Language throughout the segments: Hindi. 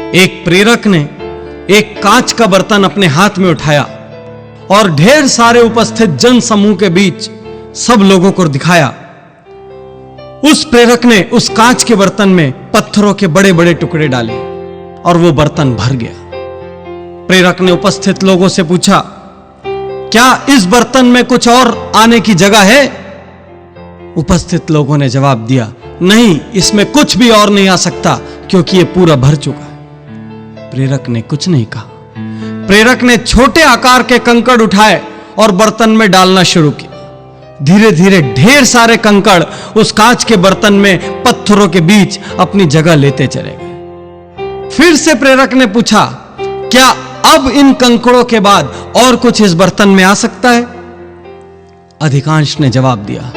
एक प्रेरक ने एक कांच का बर्तन अपने हाथ में उठाया और ढेर सारे उपस्थित जन समूह के बीच सब लोगों को दिखाया। उस प्रेरक ने उस कांच के बर्तन में पत्थरों के बड़े बड़े टुकड़े डाले और वो बर्तन भर गया। प्रेरक ने उपस्थित लोगों से पूछा, क्या इस बर्तन में कुछ और आने की जगह है? उपस्थित लोगों ने जवाब दिया, नहीं, इसमें कुछ भी और नहीं आ सकता क्योंकि ये पूरा भर चुका है। प्रेरक ने कुछ नहीं कहा। प्रेरक ने छोटे आकार के कंकड़ उठाए और बर्तन में डालना शुरू किया। धीरे धीरे ढेर सारे कंकड़ उस कांच के बर्तन में पत्थरों के बीच अपनी जगह लेते चले गए। फिर से प्रेरक ने पूछा, क्या अब इन कंकड़ों के बाद और कुछ इस बर्तन में आ सकता है? अधिकांश ने जवाब दिया,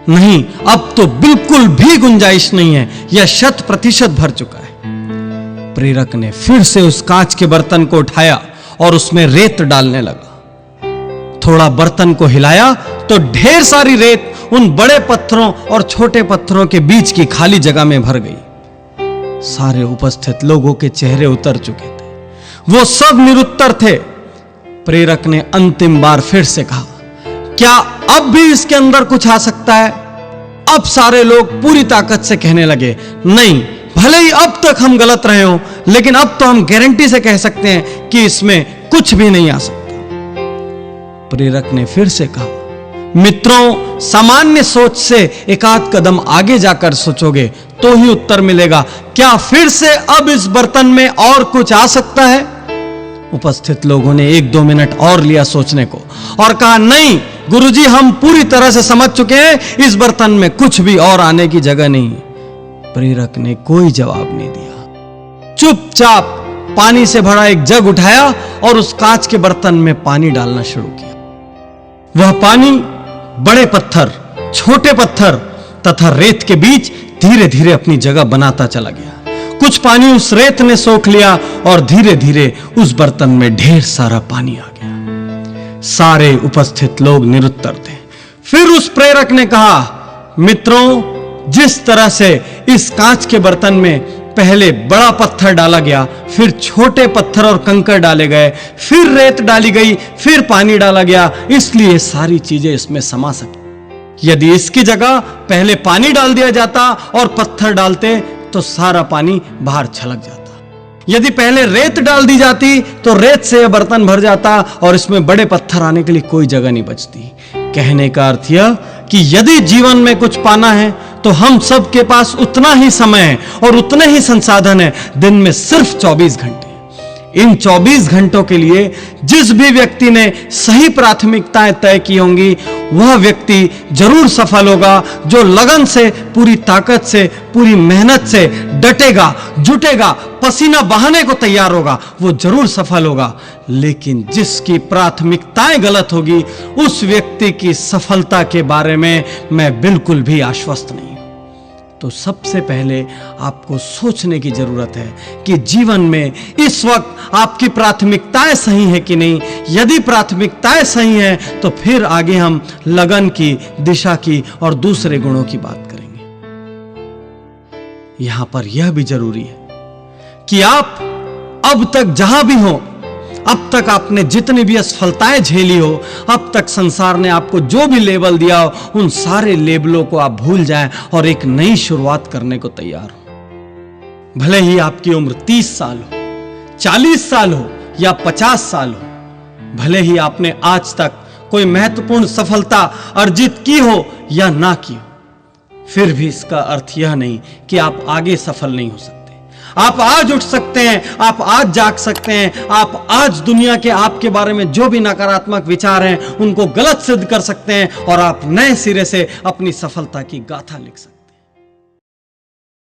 नहीं, अब तो बिल्कुल भी गुंजाइश नहीं है, यह 100% भर चुका है। प्रेरक ने फिर से उस कांच के बर्तन को उठाया और उसमें रेत डालने लगा। थोड़ा बर्तन को हिलाया तो ढेर सारी रेत उन बड़े पत्थरों और छोटे पत्थरों के बीच की खाली जगह में भर गई। सारे उपस्थित लोगों के चेहरे उतर चुके थे, वो सब निरुत्तर थे। प्रेरक ने अंतिम बार फिर से कहा, क्या अब भी इसके अंदर कुछ आ सकता है? अब सारे लोग पूरी ताकत से कहने लगे, नहीं, भले ही अब तक हम गलत रहे हो, लेकिन अब तो हम गारंटी से कह सकते हैं कि इसमें कुछ भी नहीं आ सकता। प्रेरक ने फिर से कहा, मित्रों, सामान्य सोच से एक आध कदम आगे जाकर सोचोगे तो ही उत्तर मिलेगा। क्या फिर से अब इस बर्तन में और कुछ आ सकता है? उपस्थित लोगों ने 1-2 मिनट और लिया सोचने को और कहा, नहीं गुरुजी, हम पूरी तरह से समझ चुके हैं, इस बर्तन में कुछ भी और आने की जगह नहीं। प्रेरक ने कोई जवाब नहीं दिया। चुपचाप पानी से भरा एक जग उठाया और उस कांच के बर्तन में पानी डालना शुरू किया। वह पानी बड़े पत्थर, छोटे पत्थर तथा रेत के बीच धीरे धीरे अपनी जगह बनाता चला गया। कुछ पानी उस रेत ने सोख लिया और धीरे धीरे उस बर्तन में ढेर सारा पानी आ गया। सारे उपस्थित लोग निरुत्तर थे। फिर उस प्रेरक ने कहा, मित्रों, जिस तरह से इस कांच के बर्तन में पहले बड़ा पत्थर डाला गया, फिर छोटे पत्थर और कंकड़ डाले गए, फिर रेत डाली गई, फिर पानी डाला गया, इसलिए सारी चीजें इसमें समा सकी। यदि इसकी जगह पहले पानी डाल दिया जाता और पत्थर डालते तो सारा पानी बाहर छलक जाता। यदि पहले रेत डाल दी जाती तो रेत से यह बर्तन भर जाता और इसमें बड़े पत्थर आने के लिए कोई जगह नहीं बचती। कहने का अर्थ यह कि यदि जीवन में कुछ पाना है तो हम सब के पास उतना ही समय है और उतने ही संसाधन है, दिन में सिर्फ 24 घंटे। इन 24 घंटों के लिए जिस भी व्यक्ति ने सही प्राथमिकताएं तय की होंगी, वह व्यक्ति जरूर सफल होगा। जो लगन से, पूरी ताकत से, पूरी मेहनत से डटेगा, जुटेगा, पसीना बहाने को तैयार होगा, वो जरूर सफल होगा। लेकिन जिसकी प्राथमिकताएं गलत होगी, उस व्यक्ति की सफलता के बारे में मैं बिल्कुल भी आश्वस्त नहीं। तो सबसे पहले आपको सोचने की जरूरत है कि जीवन में इस वक्त आपकी प्राथमिकताएं सही है कि नहीं। यदि प्राथमिकताएं सही हैं तो फिर आगे हम लगन की, दिशा की और दूसरे गुणों की बात करेंगे। यहां पर यह भी जरूरी है कि आप अब तक जहां भी हो, अब तक आपने जितनी भी असफलताएं झेली हो, अब तक संसार ने आपको जो भी लेबल दिया हो, उन सारे लेबलों को आप भूल जाएं और एक नई शुरुआत करने को तैयार हो। भले ही आपकी उम्र 30 साल हो, 40 साल हो या 50 साल हो, भले ही आपने आज तक कोई महत्वपूर्ण सफलता अर्जित की हो या ना की हो, फिर भी इसका अर्थ यह नहीं कि आप आगे सफल नहीं हो सकते। आप आज उठ सकते हैं, आप आज जाग सकते हैं, आप आज दुनिया के आपके बारे में जो भी नकारात्मक विचार हैं उनको गलत सिद्ध कर सकते हैं और आप नए सिरे से अपनी सफलता की गाथा लिख सकते हैं।